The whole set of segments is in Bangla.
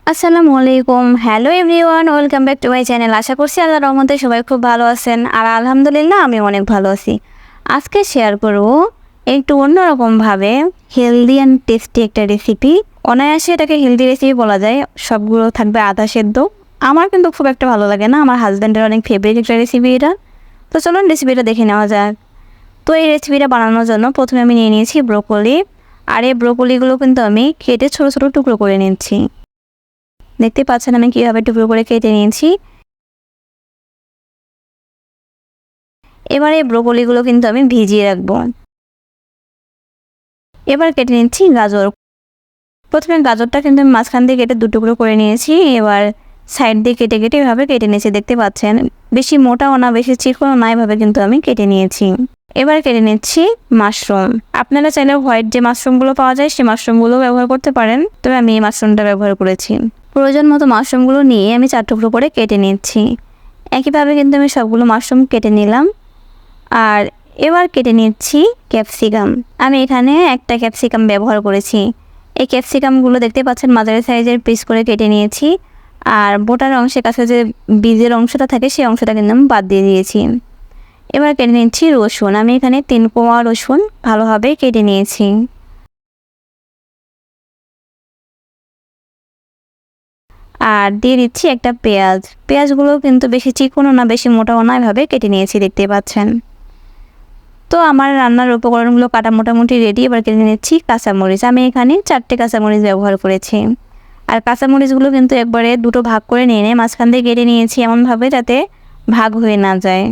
আসসালামু আলাইকুম। Hello everyone, welcome back to my channel. আশা করছি আল্লাহর রহমতে সবাই খুব ভালো আছেন, আর আলহামদুলিল্লাহ আমি অনেক ভালো আছি। আজকে শেয়ার করব একটু অন্যরকমভাবে হেলদি অ্যান্ড টেস্টি একটা রেসিপি। অনায়াসে এটাকে হেলদি রেসিপি বলা যায়, সবগুলো থাকবে আধা সেদ্ধ। আমার কিন্তু খুব একটা ভালো লাগে না, আমার হাজব্যান্ডের অনেক ফেভারিট একটা রেসিপি এটা। তো চলুন রেসিপিটা দেখে নেওয়া যাক। তো এই রেসিপিটা বানানোর জন্য প্রথমে আমি নিয়ে নিয়েছি ব্রোকলি, আর এই ব্রোকলিগুলো কিন্তু আমি কেটে ছোটো ছোটো টুকরো করে নিচ্ছি। দেখতে পাচ্ছেন আমি কীভাবে টুকরো করে কেটে নিয়েছি। এবার এই ব্রোকলিগুলো কিন্তু আমি ভিজিয়ে রাখবো। এবার কেটে নিচ্ছি গাজর। প্রথমে গাজরটা কিন্তু আমি মাঝখান দিয়ে কেটে টুকরো করে নিয়েছি। এবার সাইড দিয়ে কেটে কেটে এভাবে কেটে নিয়েছি। দেখতে পাচ্ছেন বেশি মোটাও না বেশি চিকনও না, এভাবে কিন্তু আমি কেটে নিয়েছি। এবার কেটে নিচ্ছি মাশরুম। আপনারা চাইলে হোয়াইট যে মাশরুমগুলো পাওয়া যায় সেই মাশরুমগুলো ব্যবহার করতে পারেন, তবে আমি এই মাশরুমটা ব্যবহার করেছি। প্রয়োজন মতো মাশরুমগুলো নিয়ে আমি 4 টুকরো করে কেটে নিচ্ছি। একইভাবে কিন্তু আমি সবগুলো মাশরুম কেটে নিলাম। আর এবার কেটে নিচ্ছি ক্যাপসিকাম। আমি এখানে একটা ক্যাপসিকাম ব্যবহার করেছি। এই ক্যাপসিকামগুলো দেখতে পাচ্ছেন মাঝারি সাইজের পিস করে কেটে নিয়েছি। আর বোটার অংশের কাছে যে বীজের অংশটা থাকে সেই অংশটা কিন্তু আমি বাদ দিয়ে দিয়েছি। এবার কেটে নিচ্ছি রসুন। আমি এখানে 3 কোয়া রসুন ভালোভাবে কেটে নিয়েছি। আর দিয়ে দিচ্ছি একটা পেঁয়াজ। পেঁয়াজগুলো কিন্তু বেশি চিকনও না বেশি মোটাও না, এভাবে কেটে নিয়েছি দেখতে পাচ্ছেন। তো আমার রান্নার উপকরণগুলো কাটা মোটামুটি রেডি। এবার কেটে নিচ্ছি কাঁচামরিচ। আমি এখানে 4টে কাঁচামরিচ ব্যবহার করেছি। আর কাঁচামরিচগুলো কিন্তু একবারে দুটো ভাগ করে নিয়ে মাঝখান দিয়ে কেটে নিয়েছি এমনভাবে যাতে ভাগ হয়ে না যায়।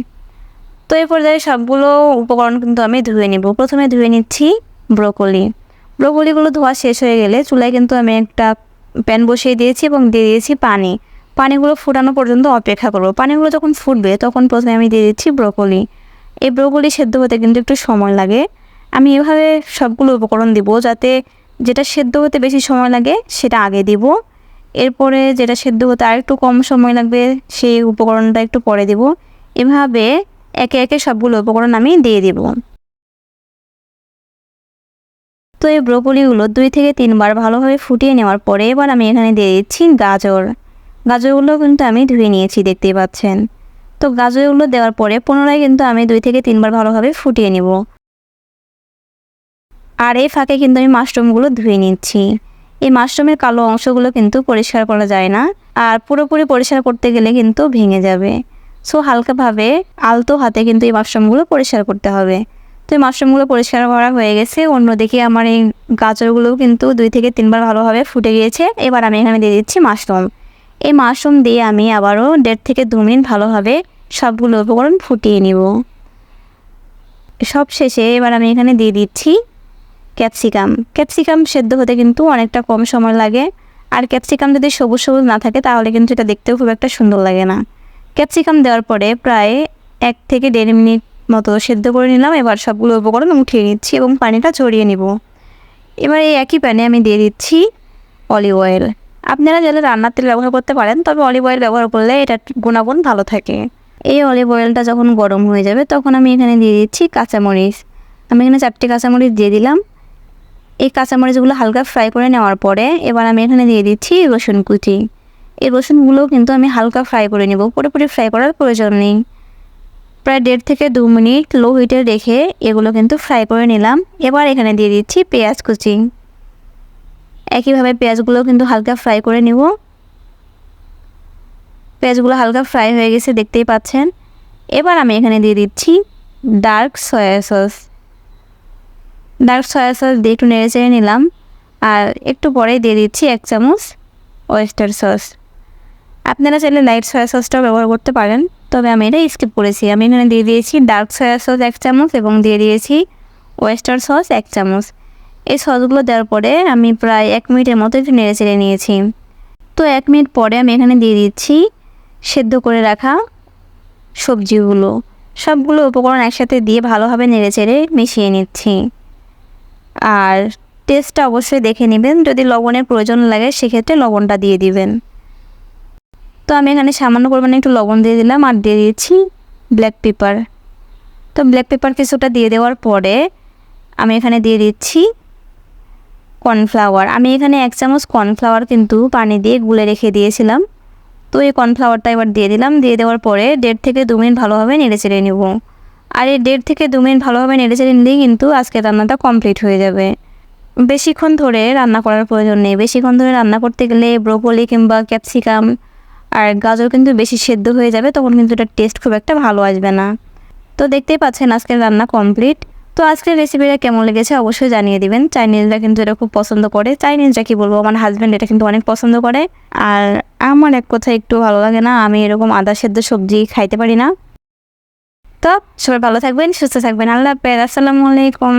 তো এই পর্যায়ে সবগুলো উপকরণ কিন্তু আমি ধুয়ে নেব। প্রথমে ধুয়ে নিচ্ছি ব্রোকলি। ব্রোকলিগুলো ধোয়া শেষ হয়ে গেলে চুলায় কিন্তু আমি একটা প্যান বসিয়ে দিয়েছি এবং দিয়ে দিয়েছি পানি। পানিগুলো ফুটানো পর্যন্ত অপেক্ষা করব। পানিগুলো যখন ফুটবে তখন প্রথমে আমি দিয়ে দিচ্ছি ব্রোকলি। এই ব্রোকলি সেদ্ধ হতে কিন্তু একটু সময় লাগে। আমি এভাবে সবগুলো উপকরণ দিব যাতে যেটা সেদ্ধ হতে বেশি সময় লাগে সেটা আগে দিব, এরপরে যেটা সেদ্ধ হতে আর একটু কম সময় লাগবে সেই উপকরণটা একটু পরে দিব। এভাবে একে একে সবগুলো উপকরণ আমি দিয়ে দিব। তো এই ব্রোকলিগুলো 2 থেকে 3 বার ভালোভাবে ফুটিয়ে নেওয়ার পরে এবার আমি এখানে দিয়ে দিচ্ছি গাজর। গাজরগুলো কিন্তু আমি ধুয়ে নিয়েছি দেখতেই পাচ্ছেন। তো গাজরগুলো দেওয়ার পরে পুনরায় কিন্তু আমি 2 থেকে 3 বার ভালোভাবে ফুটিয়ে নেব। আর এই ফাঁকে কিন্তু আমি মাশরুমগুলো ধুয়ে নিচ্ছি। এই মাশরুমের কালো অংশগুলো কিন্তু পরিষ্কার করা যায় না, আর পুরোপুরি পরিষ্কার করতে গেলে কিন্তু ভেঙে যাবে। সো হালকাভাবে আলতো হাতে কিন্তু এই মাশরুমগুলো পরিষ্কার করতে হবে। তো এই মাশরুমগুলো পরিষ্কার করা হয়ে গেছে। অন্যদিকে আমার এই গাজরগুলোও কিন্তু 2 থেকে 3 বার ভালোভাবে ফুটে গিয়েছে। এবার আমি এখানে দিয়ে দিচ্ছি মাশরুম। এই মাশরুম দিয়ে আমি আবারও 1.5 থেকে 2 মিনিট ভালোভাবে সবগুলো উপকরণ ফুটিয়ে নিব। সব শেষে এবার আমি এখানে দিয়ে দিচ্ছি ক্যাপসিকাম। ক্যাপসিকাম সেদ্ধ হতে কিন্তু অনেকটা কম সময় লাগে। আর ক্যাপসিকাম যদি সবুজ সবুজ না থাকে তাহলে কিন্তু এটা দেখতেও খুব একটা সুন্দর লাগে না। ক্যাপসিকাম দেওয়ার পরে প্রায় 1 থেকে 1.5 মিনিট মতো সেদ্ধ করে নিলাম। এবার সবগুলো উপকরণ উঠিয়ে নিচ্ছি এবং পানিটা ঝরিয়ে নিব। এবার এই একই প্যানে আমি দিয়ে দিচ্ছি অলিভ অয়েল। আপনারা চাইলে রান্নার তেল ব্যবহার করতে পারেন, তবে অলিভ অয়েল ব্যবহার করলে এটার গুণাগুণ ভালো থাকে। এই অলিভ অয়েলটা যখন গরম হয়ে যাবে তখন আমি এখানে দিয়ে দিচ্ছি কাঁচামরিচ। আমি এখানে 4টে কাঁচামরিচ দিয়ে দিলাম। এই কাঁচামরিচগুলো হালকা ফ্রাই করে নেওয়ার পরে এবার আমি এখানে দিয়ে দিচ্ছি রসুন কুচি। এই রসুনগুলো কিন্তু আমি হালকা ফ্রাই করে নেব, পুরোপুরি ফ্রাই করার প্রয়োজন নেই। প্রায় 1.5 থেকে 2 মিনিট লো হিটে রেখে এগুলো কিন্তু ফ্রাই করে নিলাম। এবার এখানে দিয়ে দিচ্ছি পেঁয়াজ কুচি। একইভাবে পেঁয়াজগুলো কিন্তু হালকা ফ্রাই করে নেব। পেঁয়াজগুলো হালকা ফ্রাই হয়ে গেছে দেখতেই পাচ্ছেন। এবার আমি এখানে দিয়ে দিচ্ছি dark soya sauce. Dark soya sauce দিয়ে একটু নেড়ে চেড়ে নিলাম। আর একটু পরেই দিয়ে দিচ্ছি 1 চামচ ওয়েস্টার সস। আপনারা চাইলে লাইট সয়া সসটাও ব্যবহার করতে পারেন, তবে আমি এটা স্কিপ করেছি। আমি এখানে দিয়ে দিয়েছি ডার্ক সয়া সস 1 চামচ এবং দিয়ে দিয়েছি ওয়েস্টার সস 1 চামচ। এই সসগুলো দেওয়ার পরে আমি প্রায় 1 মিনিটের মতো একটু নেড়ে চেড়ে নিয়েছি। তো 1 মিনিট পরে আমি এখানে দিয়ে দিচ্ছি সেদ্ধ করে রাখা সবজিগুলো। সবগুলো উপকরণ একসাথে দিয়ে ভালোভাবে নেড়ে চেড়ে মিশিয়ে নিচ্ছি। আর টেস্টটা অবশ্যই দেখে নেবেন, যদি লবণের প্রয়োজন লাগে সেক্ষেত্রে লবণটা দিয়ে দিবেন। তো আমি এখানে সামান্য পরিমাণে একটু লবণ দিয়ে দিলাম আর দিয়ে দিয়েছি ব্ল্যাক পেপার। তো ব্ল্যাক পেপার কিছুটা দিয়ে দেওয়ার পরে আমি এখানে দিয়ে দিচ্ছি কর্নফ্লাওয়ার। আমি এখানে 1 চামচ কর্নফ্লাওয়ার কিন্তু পানি দিয়ে গুলে রেখে দিয়েছিলাম। তো এই কর্নফ্লাওয়ারটা এবার দিয়ে দিলাম। দিয়ে দেওয়ার পরে 1.5 থেকে 2 মিনিট ভালোভাবে নেড়েচেড়ে নেব। আর এই 1.5 থেকে 2 মিনিট ভালোভাবে নেড়েচেড়ে নিলেই কিন্তু আজকের রান্নাটা কমপ্লিট হয়ে যাবে। বেশিক্ষণ ধরে রান্না করার প্রয়োজন নেই। বেশিক্ষণ ধরে রান্না করতে গেলে ব্রোকলি কিংবা ক্যাপসিকাম আর গাজর কিন্তু বেশি সেদ্ধ হয়ে যাবে, তখন কিন্তু এটার টেস্ট খুব একটা ভালো আসবে না। তো দেখতেই পাচ্ছেন আজকের রান্না কমপ্লিট। তো আজকের রেসিপিটা কেমন লেগেছে অবশ্যই জানিয়ে দিবেন। চাইনিজরা কিন্তু এটা খুব পছন্দ করে। চাইনিজরা কি বলবো, আমার হাজব্যান্ড এটা কিন্তু অনেক পছন্দ করে। আর আমার এক কথা একটু ভালো লাগে না, আমি এরকম আদা সেদ্ধ সবজি খাইতে পারি না। তো সবাই ভালো থাকবেন, সুস্থ থাকবেন। আল্লাহ হাফেজ, আসসালামু আলাইকুম।